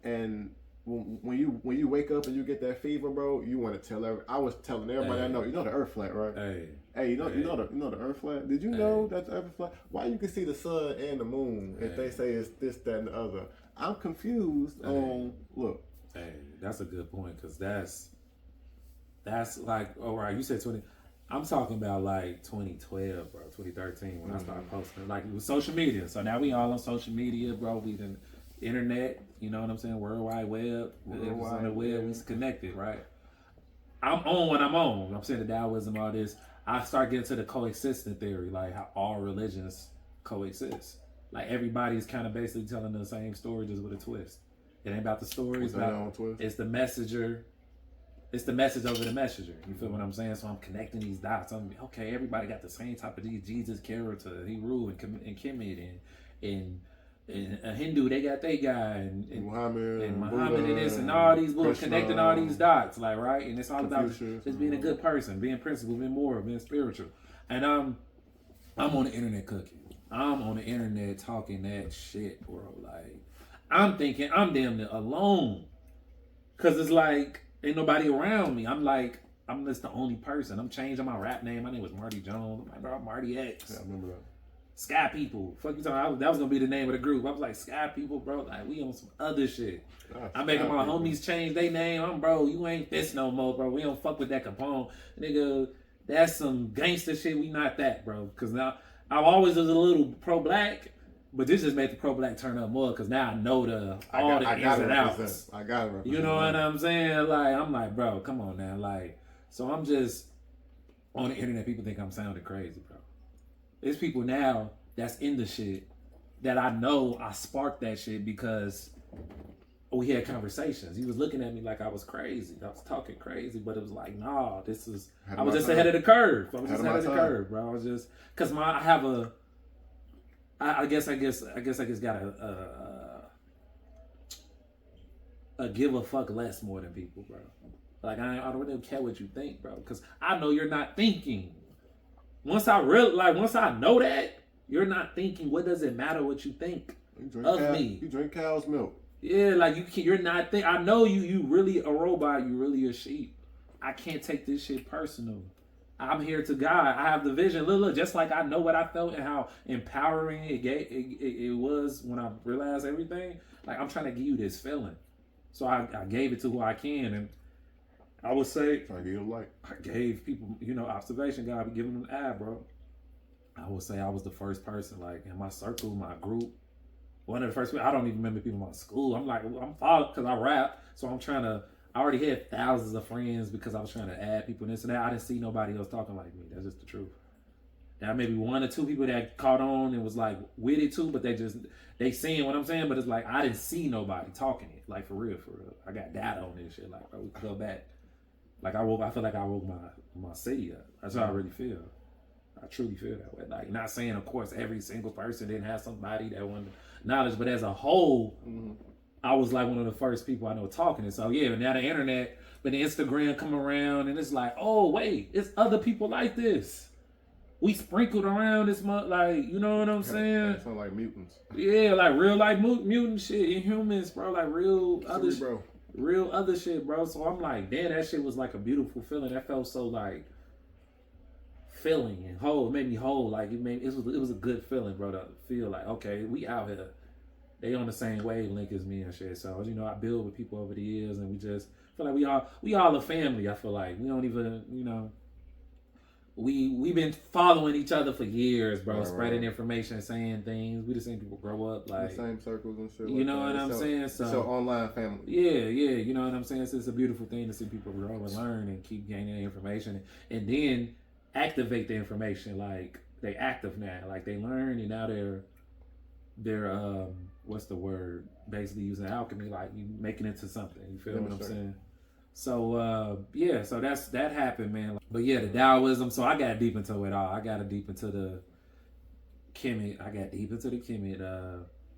when you wake up and you get that fever, bro, you want to tell I was telling everybody I know. You know the Earth flat, right? You know the Earth flat. Did you know that the Earth is flat? Why you can see the sun and the moon if they say it's this, that, and the other? I'm confused on look. Hey, that's a good point because that's like, all right, you said 20. I'm talking about like 2012, bro, 2013 when I started posting. Like it was social media. So now we all on social media, bro. We done internet, you know what I'm saying? World Wide Web. It was on the web, we connected, right? I'm on when I'm on. I'm saying the Taoism, all this. I start getting to the coexistence theory, like how all religions coexist. Like everybody's kind of basically telling the same story just with a twist. It ain't about the stories, it's the messenger. It's the message over the messenger. You feel what I'm saying? So I'm connecting these dots. Okay, everybody got the same type of Jesus character. He ruled and Kemet and a Hindu, they got their guy and Muhammad and this and all these books connecting all these dots, like right. And it's all about just being a good person, being principled, being moral, being spiritual. And I'm on the internet cooking. I'm on the internet talking that shit, bro. Like I'm thinking I'm damn near alone, cause it's like ain't nobody around me. I'm like I'm just the only person. I'm changing my rap name. My name was Marty Jones. I'm like, bro, I'm Marty X. Yeah, I remember that. Sky People. Fuck you talking about? That was gonna be the name of the group. I was like, Sky People, bro. Like, we on some other shit. I'm making my homies change their name. Bro, you ain't this no more, bro. We don't fuck with that Capone. Nigga, that's some gangster shit. We not that, bro. Cause now, I always was a little pro-black, but this just made the pro-black turn up more cause now I know all the ins and outs. I got it. You know what I'm saying? Like, I'm like, bro, come on now. Like, so I'm just, on the internet, people think I'm sounding crazy, bro. There's people now that's in the shit that I know I sparked that shit because we had conversations. He was looking at me like I was crazy. I was talking crazy, but it was like, nah, I was just ahead of the curve. I was just ahead of the curve, bro. I was just, cause I guess got a give a fuck less more than people, bro. Like I don't really care what you think, bro, cause I know you're not thinking. Once I know that you're not thinking, what does it matter what you think of me? You drink cow's milk. Yeah, like you're not I know you really a robot. You really a sheep. I can't take this shit personal. I'm here to guide. I have the vision. Look, just like I know what I felt and how empowering it was when I realized everything. Like I'm trying to give you this feeling, so I gave it to who I can, and I would say trying to get a light. I gave people, observation guy, be giving them an eye, bro. I would say I was the first person, like in my circle, my group. One of the first people. I don't even remember people in my school. I'm like, I'm following because I rap, so I'm trying to. I already had thousands of friends because I was trying to add people and this and that. I didn't see nobody else talking like me. That's just the truth. Now maybe 1 or 2 people that caught on and was like with it too, but they seeing what I'm saying. But it's like I didn't see nobody talking it, like for real. I got data on this shit. Like, bro, we can go back. Like I feel like I woke my city up. That's how I really feel. I truly feel that way. Like, not saying, of course, every single person didn't have somebody that wanted knowledge, but as a whole, I was like one of the first people I know talking. And so, yeah, now the internet, but the Instagram come around, and it's like, oh, wait, it's other people like this. We sprinkled around this month, like, you know what I'm saying? Sound like mutants. Yeah, like real life mutant shit, Inhumans, bro, like real other shit. Bro. Real other shit, bro. So I'm like, damn, that shit was like a beautiful feeling. That felt so like filling and whole. It made me whole. Like it was a good feeling, bro, to feel like, okay, we out here. They on the same wavelength as me and shit. So, I build with people over the years, and we just feel like we all a family. I feel like we don't even, we've been following each other for years, bro. Spreading information, saying things. We the same people grow up, like the same circles and shit. You know what I'm saying? So online family. Yeah, you know what I'm saying? So it's a beautiful thing to see people grow and learn and keep gaining information, and then activate the information. Like they active now, like they learn, and now they're what's the word? Basically using alchemy, like you making it to something. You feel what I'm saying? So so that happened, man. But yeah, the Taoism. So I got deep into it all. I got deep into the Kemet.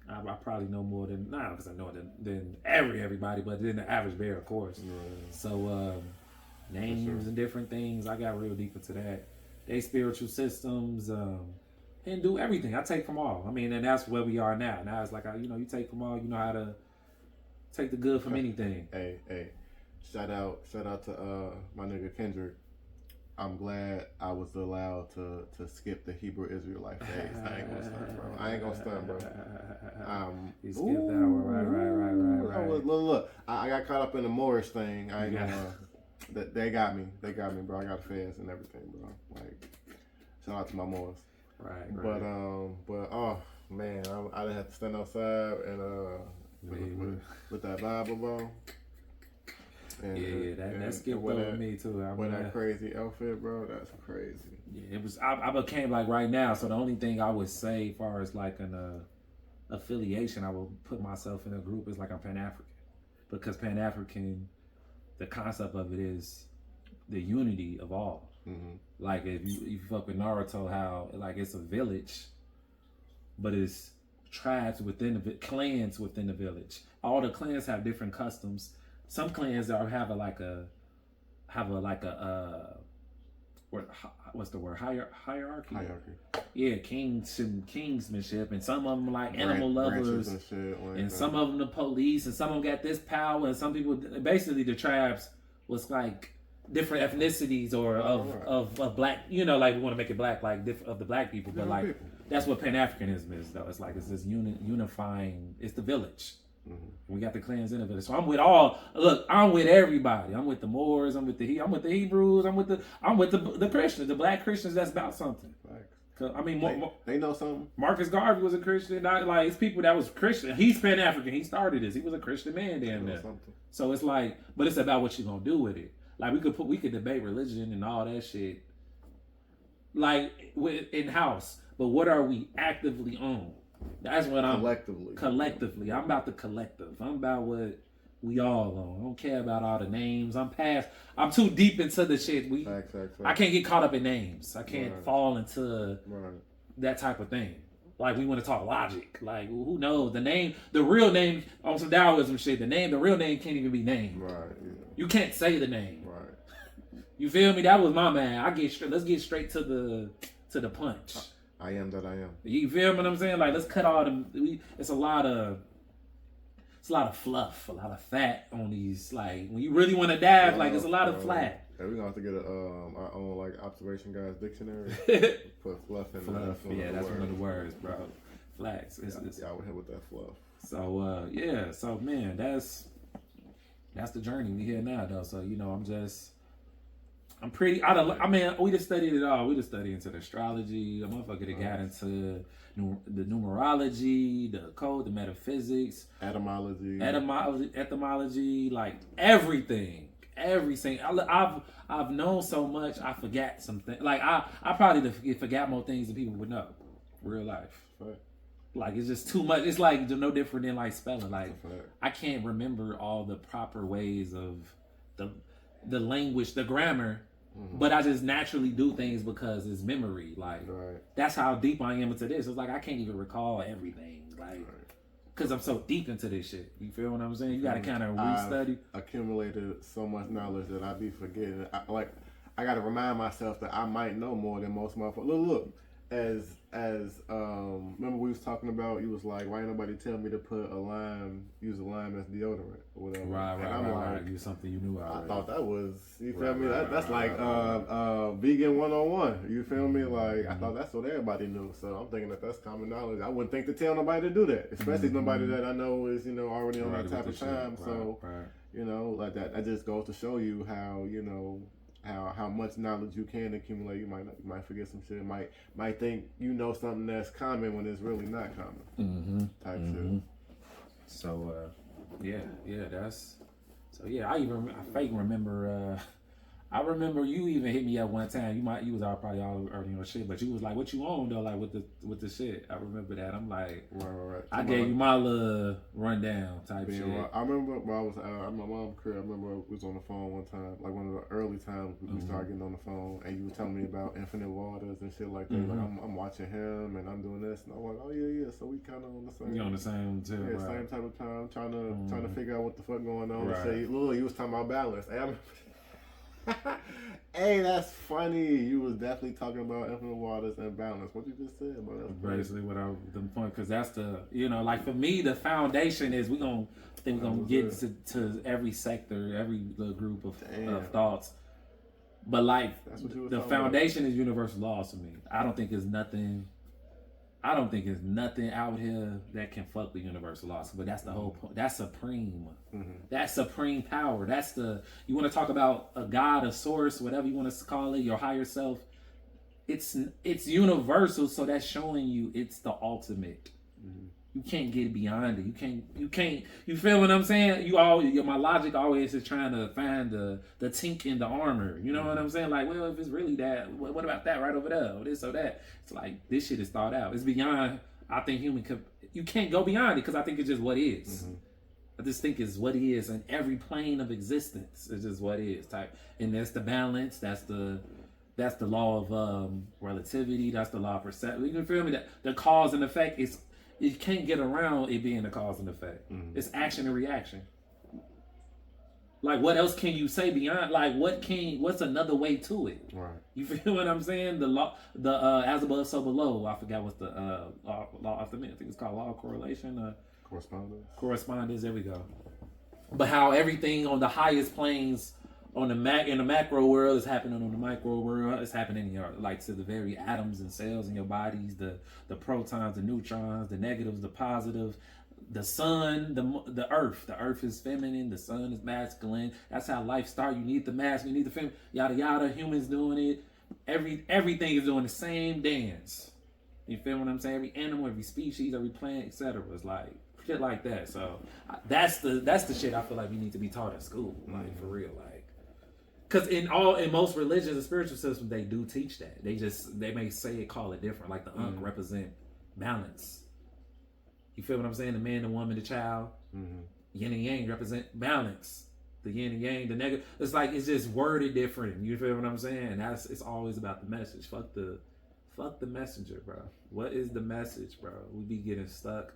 I probably know more than because I know it than everybody, but then the average bear, of course. Right. So names and different things. I got real deep into that. They spiritual systems. And do everything. I take from all. I mean, and that's where we are now. Now it's like, you take from all. You know how to take the good from anything. Hey. Shout out to my nigga Kendrick. I'm glad I was allowed to skip the Hebrew Israelite phase. I ain't gonna stunt, bro. You skipped that one. Right. Look. I got caught up in the Moorish thing. I ain't gonna. They got me, bro. I got fans and everything, bro. Like, shout out to my Moors. Right. But oh man, I didn't have to stand outside and with that Bible, bro. And, that skipped over me too. With that crazy outfit, bro, that's crazy. Yeah, it was. I became like right now. So the only thing I would say, as far as like an affiliation, I will put myself in a group is like I'm Pan African, because Pan African, the concept of it is the unity of all. Mm-hmm. Like if you fuck with Naruto, how like it's a village, but it's tribes within the clans within the village. All the clans have different customs. Some clans have what's the word? Hierarchy. Yeah, kingsmanship, and some of them like animal lovers, and, shit like and some of them the police, and some of them got this power, and some people basically the tribes was like different ethnicities or of black, like we want to make it black, like of the black people, but like that's what Pan-Africanism is, though. It's like it's this unifying. It's the village. Mm-hmm. We got the clans in the village, so I'm with I'm with everybody. I'm with the Moors. I'm with the Hebrews. I'm with the Christians, the black Christians. That's about something. I mean, they know something. Marcus Garvey was a Christian. Like it's people that was Christian. He's Pan-African. He started this. He was a Christian man damn there. So it's like, but it's about what you gonna do with it. Like we could debate religion and all that shit, like in house. But what are we actively on? That's what I'm collectively. I'm about the collective. I'm about what we all on. I don't care about all the names. I'm too deep into the shit. Facts. I can't get caught up in names. I can't fall into that type of thing. Like we want to talk logic. Like who knows the real name on some Taoism shit. The real name can't even be named. Right. Yeah. You can't say the name. Right. You feel me? That was my man. Let's get straight to the punch. I am that I am. You feel what I'm saying? Like let's cut all the. It's a lot of fluff, a lot of fat on these. Like when you really want to dive, like it's a lot of flat. Yeah, we're gonna have to get our own like observation guys dictionary. Put fluff in there. That's one of the words, bro. Flax. I would hit with that fluff. So so man, that's the journey we here now, though. So I'm pretty. We just studied it all. We just studied into the astrology. A motherfucker that got into the numerology, the code, the metaphysics, etymology, like everything. Everything. I've known so much. I forgot something. Like I probably forgot more things than people would know. Real life. Right. Like it's just too much. It's like no different than like spelling. Like I can't remember all the proper ways of the language, the grammar. Mm-hmm. But I just naturally do things because it's memory. Like that's how deep I am into this. It's like I can't even recall everything. Like because I'm so deep into this shit. You feel what I'm saying? You got to kind of restudy. I've accumulated so much knowledge that I be forgetting. I got to remind myself that I might know more than most motherfuckers. Look. Remember we was talking about, you was like, why ain't nobody tell me to use a lime as deodorant or whatever. Right. Use something you knew already. I thought that was, you feel me? That's like vegan 101. You feel me? Like, I thought that's what everybody knew. So I'm thinking that's common knowledge. I wouldn't think to tell nobody to do that, especially nobody that I know is, already on that type of time. Like that just goes to show you how, how much knowledge you can accumulate. You might forget some shit. Might think something that's common when it's really not common. Type shit. So I fake remember. I remember you even hit me up one time. You was probably all early on shit, but you was like, "What you on though?" Like with the shit. I remember that. I'm like, right. I gave you my little rundown type shit. I remember when I was at my mom's crib. I remember we was on the phone one time, like one of the early times we started getting on the phone, and you were telling me about Infinite Waters and shit like that. Like I'm watching him and I'm doing this, and I'm like, oh yeah. So we kind of on the same. You on the same too, yeah, right. Same type of time, trying to figure out what the fuck going on. Right. You was talking about balance. Hey, that's funny. You was definitely talking about Infinite Waters and balance. What you just said, bro. That's basically what the point, because that's the like for me the foundation is we're gonna get to every sector, every little group of thoughts. But like the foundation is universal laws to me. I don't think there's nothing out here that can fuck with universal laws. But that's the whole point. That's supreme. That's supreme power. That's you want to talk about a God, a source, whatever you want to call it, your higher self. It's universal, so that's showing you it's the ultimate. You can't get beyond it. You can't. You feel what I'm saying? My logic always is trying to find the tink in the armor. You know what I'm saying? Like, well, if it's really that, what about that right over there, or this or that? It's like this shit is thought out. It's beyond. I think you can't go beyond it because I think it's just what is. I just think it's what is in every plane of existence. It's just what is type, and that's the balance. That's the law of relativity. That's the law of perception. You can feel me? That the cause and effect is. You can't get around it being a cause and effect. It's action and reaction. Like, what else can you say beyond? Like, what's another way to it? Right. You feel what I'm saying? The law, as above, so below. I forgot what's the law of the I think it's called law of correlation. Correspondence. There we go. But how everything on the highest planes in the macro world is happening on the micro world. It's happening in your, like, to the very atoms and cells in your bodies, the protons, the neutrons, the negatives, the positives, the sun, the earth. The earth is feminine, the sun is masculine. That's how life starts. You need the masculine, you need the feminine, yada yada. Humans doing it. Everything is doing the same dance. You feel what I'm saying? Every animal, every species, every plant, etc. It's like shit like that. So that's the shit I feel like we need to be taught at school, like for real, like. Because in most religions and spiritual systems, they do teach that. They may call it different. Like the Ankh represent balance. You feel what I'm saying? The man, the woman, the child. Yin and yang represent balance. The yin and yang, the negative. It's like it's just worded different. You feel what I'm saying? And it's always about the message. Fuck the messenger, bro. What is the message, bro? We be getting stuck.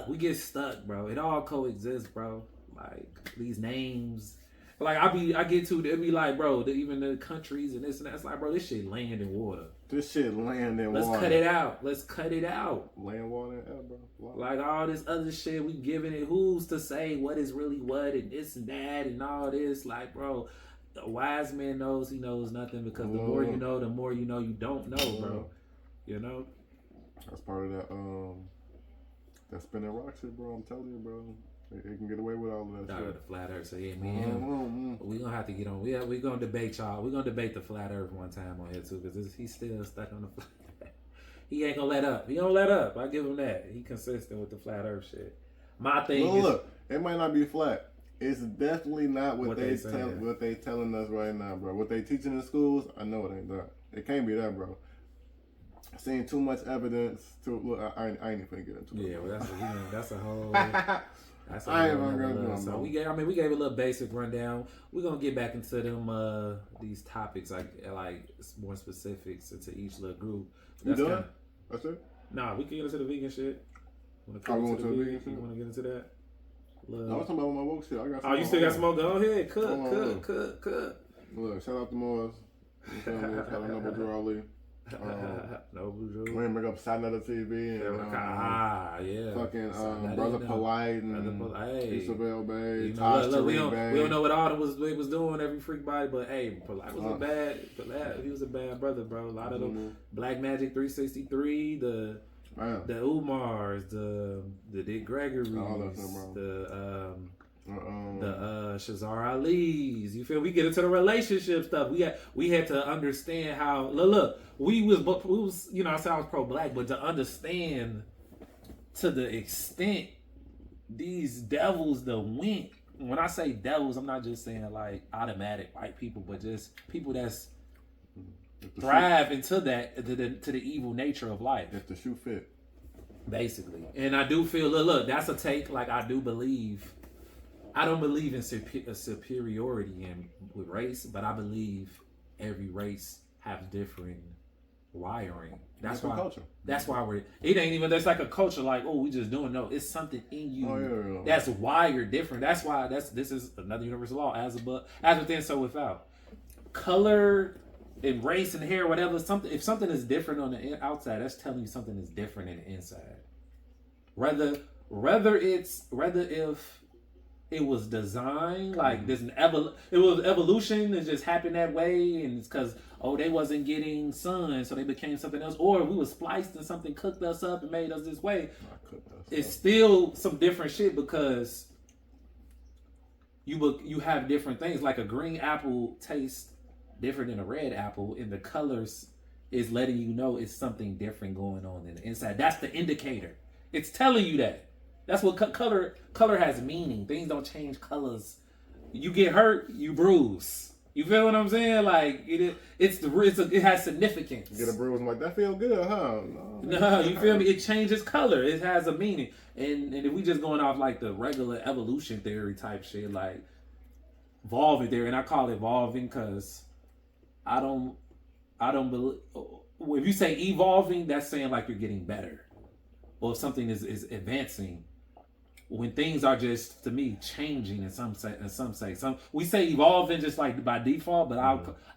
We get stuck, bro. It all coexists, bro. Like these names. Like it'd be like, bro, even the countries and this and that. It's like, bro, this shit land and water. Let's cut it out. Land, water, and air, bro. Wow. Like all this other shit we giving it. Who's to say what is really what and this and that and all this? Like, bro, a wise man knows he knows nothing because the more you know, the more you know you don't know, bro. You know? That's part of that spinning rock shit, bro. I'm telling you, bro. They can get away with all of that shit. The flat earth. So yeah, me and him, we gonna have to get on. We gonna debate y'all. We gonna debate the flat earth one time on here too, because he's still stuck on the flat. He ain't gonna let up. He don't let up. I give him that. He consistent with the flat earth shit. My thing is, look, it might not be flat. It's definitely not what they telling us right now, bro. What they teaching in schools, I know it ain't that. It can't be that, bro. Seeing too much evidence to look. I ain't even gonna get into it. Yeah, well, that's a whole. That's a whole. So we gave a little basic rundown. We're gonna get back into them these topics like more specifics into each little group. You done? That's it. Nah, we can get into the vegan shit. Want to vegan shit? You want to get into that? No, I'm talking about my woke shit. I got. Oh, you still got smoke? Go ahead, cook. Look, shout out to Morris. Shout out to Noble Drawley. Noble Drawley. Bring up Saturday TV and yeah. Fucking Brother Polite and Isabel Bay. We don't know what all they was doing every freak body, but hey, Polite was he was a bad brother, bro. A lot of them Black Magic 363, the Umars, the Dick Gregory's, the Shazar Ali's. You feel? We get into the relationship stuff. We had to understand how. Look, we was you know, I said I was pro-black, but to understand to the extent these devils that went. When I say devils, I'm not just saying like automatic white people, but just people that's thrive into that to the evil nature of life. If the shoe fit, basically. And I do feel look, that's a take. Like I don't believe in superiority with race, but I believe every race has different wiring. That's why culture. That's why it ain't even there's like a culture like, oh, we just doing no. It's something in you that's wired different. That's why this is another universal law, as within, so without. Color and race and hair, whatever, if something is different on the outside, that's telling you something is different in the inside. Whether if it was designed like there's it was evolution. It just happened that way, and it's because they wasn't getting sun, so they became something else, or we was spliced and something cooked us up and made us this way. It's still some different shit because you have different things. Like a green apple tastes different than a red apple, and the colors is letting you know it's something different going on in the inside. That's the indicator. It's telling you that. That's what color has meaning. Things don't change colors. You get hurt, you bruise. You feel what I'm saying? Like it has significance. You get a bruise, I'm like, that feel good, huh? No, you feel me? It changes color. It has a meaning. And if we just going off like the regular evolution theory type shit, like evolving theory, and I call it evolving because I don't believe. If you say evolving, that's saying like you're getting better, or if something is advancing. When things are just, to me, changing, and some say we say evolving just like by default, but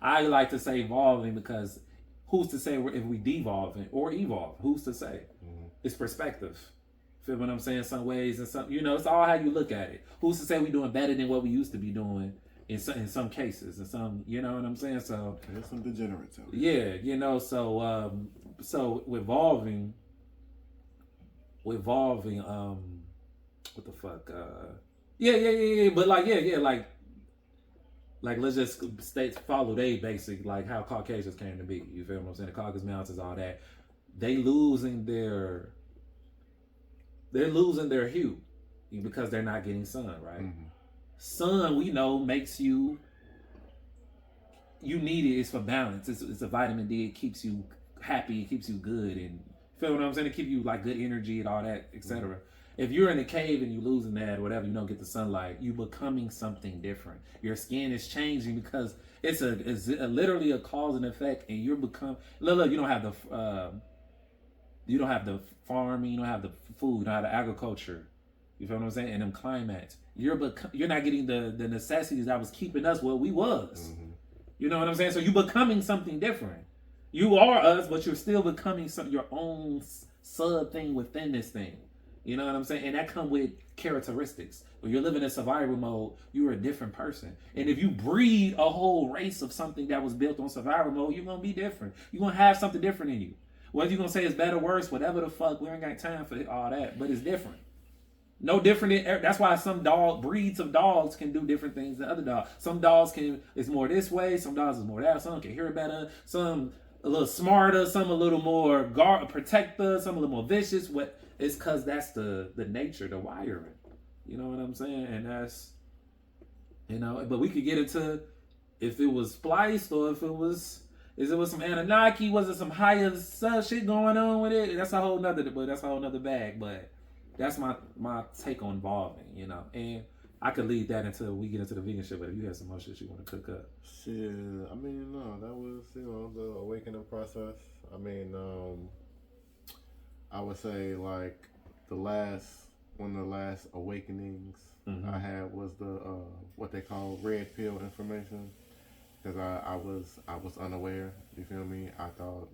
I like to say evolving because who's to say if we devolving or evolve? Who's to say? It's perspective. Feel what I'm saying? Some ways and some, it's all how you look at it. Who's to say we doing better than what we used to be doing in some cases, and some, you know what I'm saying? So there's some degenerates out there. Yeah, so evolving. What the fuck? Yeah. But like let's just follow they basic, like how Caucasians came to be. You feel what I'm saying? The Caucasus Mountains, all that. They're losing their hue because they're not getting sun, right? Mm-hmm. Sun, we know, makes you need it. It's for balance. It's a vitamin D. It keeps you happy. It keeps you good, and feel what I'm saying? It keeps you like good energy and all that, etc. Mm-hmm. If you're in a cave and you're losing that, whatever, you don't get the sunlight, you're becoming something different. Your skin is changing because it's literally a cause and effect, and you're become. Look, you don't have the farming, you don't have the food, you don't have the agriculture. You feel what I'm saying? And them climates, you're not getting the necessities that was keeping us where we was. Mm-hmm. You know what I'm saying? So you're becoming something different. You are us, but you're still becoming your own sub thing within this thing. You know what I'm saying? And that comes with characteristics. When you're living in survival mode, you're a different person. And if you breed a whole race of something that was built on survival mode, you're going to be different. You're going to have something different in you. Whether you're going to say it's better or worse, whatever the fuck, we ain't got time for all that. But it's different. No different. That's why some breeds of dogs can do different things than other dogs. Some dogs is more this way. Some dogs is more that. Some can hear better. Some a little smarter. Some a little more protector. Some a little more vicious. What? It's because that's the nature, the wiring. You know what I'm saying? And that's, but we could get into if it was spliced or if it was some Anunnaki. Was it some higher shit going on with it? That's a whole nother bag. But that's my take on evolving, and I could lead that until we get into the vegan shit. But if you have some more shit you want to cook up, shit. I mean, no, that was the awakening process. I mean, I would say like one of the last awakenings I had was the what they call red pill information, because I was unaware. You feel me? I thought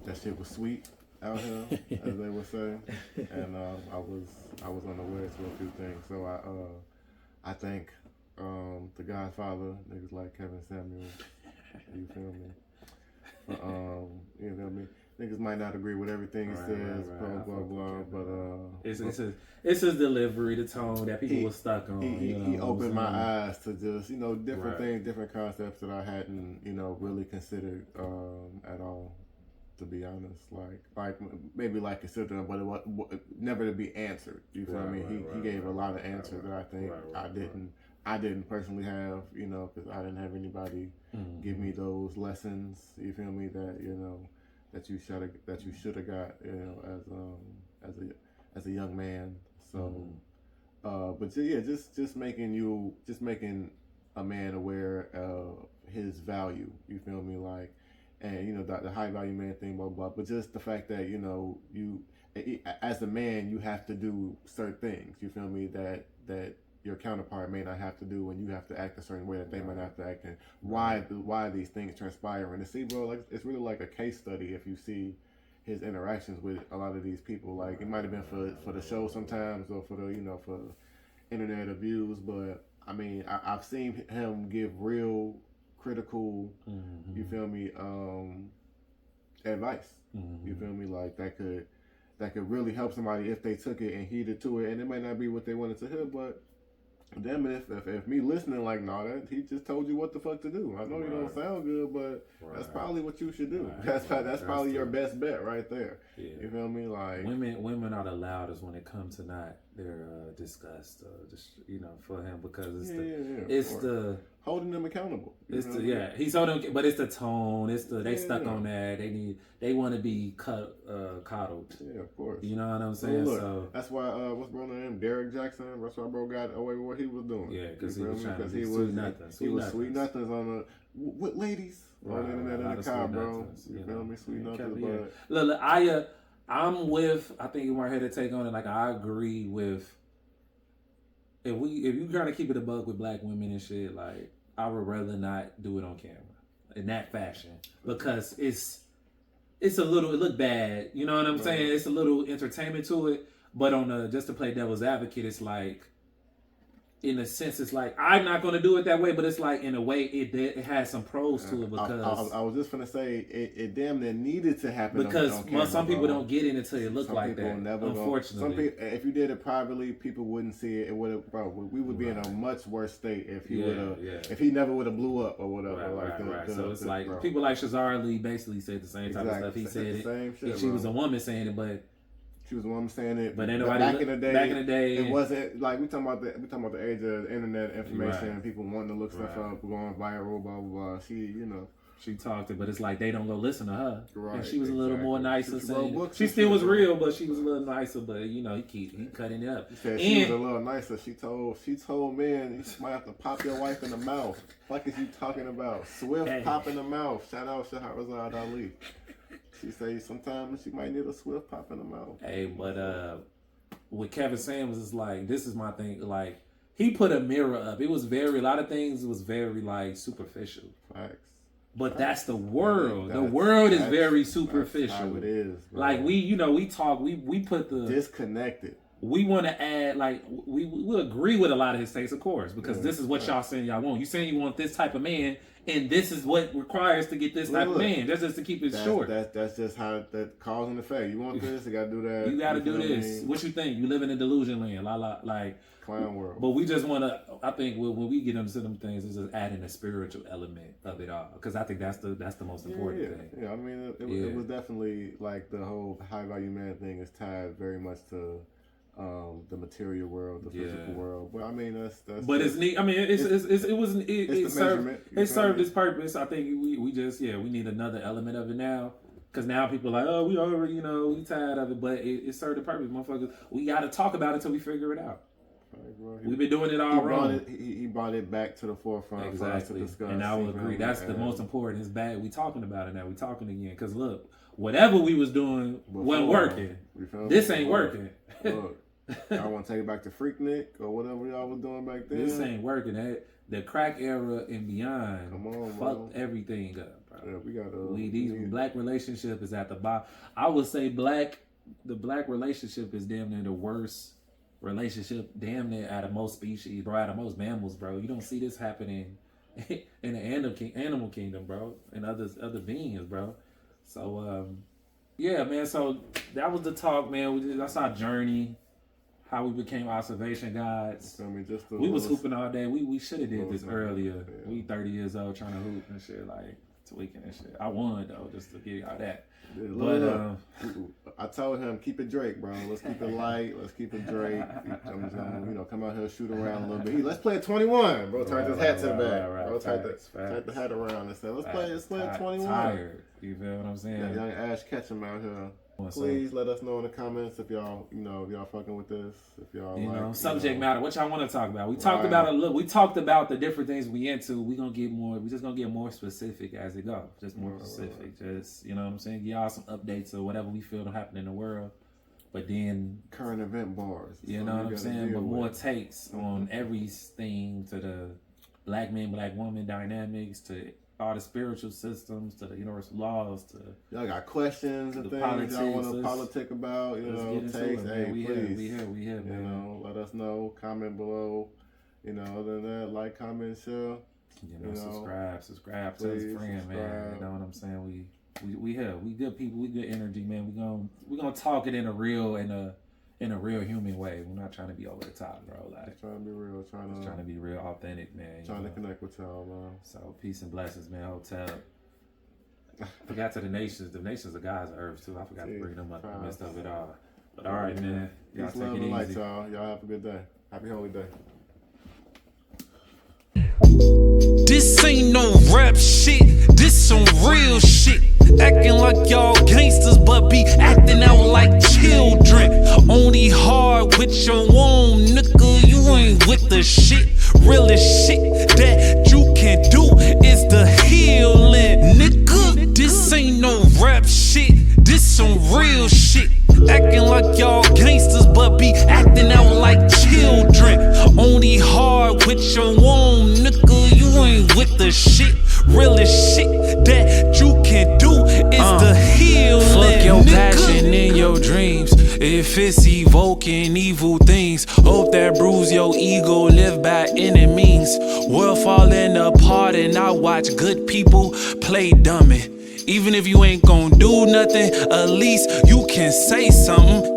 that shit was sweet out here, as they would say, and I was unaware to a few things. So I think the Godfather, niggas like Kevin Samuels, you feel me? You feel me? Niggas might not agree with everything he says, blah blah, but it's his delivery, the tone that people were stuck on. He opened my eyes to just different things, different concepts that I hadn't really considered at all. To be honest, like maybe consider them, but it was never to be answered. You feel me? He gave a lot of answers that I think I didn't personally have, because I didn't have anybody give me those lessons. You feel me? That that you should have got as a young man. So, but yeah, just making a man aware of his value. You feel me? Like. And the high value man thing, blah blah. But just the fact that you as a man you have to do certain things. You feel me? That your counterpart may not have to do, and you have to act a certain way that they might have to act. And why these things transpire. And to see, bro, like it's really like a case study if you see his interactions with a lot of these people. Like it might have been for the show sometimes, or for the for internet views. But I mean, I've seen him give real critical, you feel me, advice. You feel me, like that could really help somebody if they took it and heeded to it, and it might not be what they wanted to hear, but damn it, if me listening like, that he just told you what the fuck to do. I know you don't sound good, but that's probably what you should do. That's probably your best bet right there. Yeah. You feel me? Like women are the loudest when it comes to not their disgust, just for him, because it's the holding them accountable. He's holding them, but it's the tone. It's they stuck on that. They want to be coddled. Yeah, of course. You know what I'm saying? Well, look, so that's why what's bro name? Derek Jackson. That's why bro got away with what he was doing. Yeah, because he was trying to be sweet nothings. He was sweet nothings on with ladies on the internet in the car, bro. You feel me? Sweet nothings. But look, I'm with. I think you might have to take on it. Like I agree with. If you trying to keep it a buck with black women and shit, like I would rather not do it on camera in that fashion, because it's a little, it look bad. You know what I'm saying? It's a little entertainment to it, but just to play devil's advocate, it's like, in a sense, it's like I'm not going to do it that way, but it's like in a way it has some pros to it, because I was just gonna say it damn near needed to happen, because on camera, some people don't get it until it look some like that. Unfortunately, some people, if you did it privately, people wouldn't see it. It would have, bro. We would be in a much worse state if he if he never would have blew up or whatever. Right. So it's like people like Shazar Lee basically said the same type of stuff. He said it. She was a woman saying it, but. She was the one saying it, but back in the day, it wasn't like we talking about the age of the internet information and people wanting to look stuff up, going viral, blah blah blah. She talked it, but it's like they don't go listen to her. Right, and she was a little more nicer. She still was real, but she was a little nicer. But he cutting it up. He said she was a little nicer. She told men, you might have to pop your wife in the mouth. What is you talking about? Swift pop in the mouth. Shout out Shahrazad Ali. She say sometimes she might need a swift pop in the mouth. Hey, but with Kevin Samuels, it's like, this is my thing. Like, he put a mirror up. It was a lot of things was very like superficial. Facts. But that's the world. The world is very superficial. That's how it is, bro. Like we talk. We put the disconnected. We want to add, like, we agree with a lot of his takes, of course, because this is what y'all saying y'all want. You saying you want this type of man, and this is what requires to get this type of man. That's just to keep it short. That's just how that cause and effect. You want this, you gotta do that. You gotta do this. What you think? You live in a delusion land, like clown world. But we just wanna. I think when we get into them things, it's just adding a spiritual element of it all, because I think that's the most important thing. Yeah, I mean, it was definitely like the whole high value man thing is tied very much to the material world, the physical world. But I mean, that's. But it's neat. I mean, it served its purpose. I think we just we need another element of it now. Because now people are like, oh, we already, we tired of it. But it served the purpose, motherfuckers. We got to talk about it until we figure it out. We've been doing it all wrong. He brought it back to the forefront for us to discuss. And I will agree. That's the most important. It's bad. We talking about it now. We talking again. Because look, whatever we was doing wasn't working. This ain't working. Look, y'all want to take it back to Freaknik or whatever y'all was doing back then? This ain't working. The crack era and beyond fucked everything up, bro. Yeah, we got black relationship is at the bottom. I would say the black relationship is damn near the worst relationship, damn near out of most species, bro, out of most mammals, bro. You don't see this happening in the animal kingdom, bro, and other beings, bro. So, yeah, man. So that was the talk, man. That's our journey. How we became observation guides. We was hooping all day. We should have did this earlier. Yeah. We 30 years old trying to hoop and shit, like tweaking and shit. I won though, just to give y'all that. Yeah, but I told him keep it Drake, bro. Let's keep it light. Let's keep it Drake. Come out here, shoot around a little bit. Let's play at 21, bro. Turn his hat to the back, bro. Turn the hat around and say, let's play at 21. Tired. You feel what I'm saying? Yeah, young Ash Ketchum out here. Please let us know in the comments if y'all, if y'all fucking with this. If y'all subject matter, what y'all want to talk about. We talked about we talked about the different things we into. We just gonna get more specific as it goes. Just more specific. Just you know what I'm saying. Give y'all some updates or whatever we feel to happen in the world. But then current event bars. You know what I'm saying. But more takes on everything, to the black man, black woman dynamics, to all the spiritual systems, to the universal laws, to y'all got questions and things politics, y'all want to politic about, takes. Hey, please, we here, man. Let us know. Comment below. Other than that, like, comment, share. Subscribe, tell a friend, man. You know what I'm saying? We here. We good people. We good energy, man. We gonna talk it in a real human way. We're not trying to be over the top, bro. Like trying to be real, trying to be real authentic, man. Trying to connect with y'all, man. So peace and blessings, man. Hotel. Forgot to the nations. The nations are God's earth too. I forgot to bring them up in the midst of it all. But all right, man. Y'all take it easy. Light, y'all. Y'all have a good day. Happy Holy Day. This ain't no rap shit. This some real shit. Acting like y'all gangsters, but be acting out like children. Only hard with your own nigga, you ain't with the shit. Realest shit that you can do is the healing, nigga. This ain't no rap shit, this some real shit. Acting like y'all gangsters, but be acting out like children. Only hard with your own nigga, you ain't with the shit. Realest shit that you can do is the healing. Fuck your passion in your dreams. If it's evoking evil things, hope that bruise your ego, live by any means. World falling apart and I watch good people play dummy. Even if you ain't gon' do nothing, at least you can say something.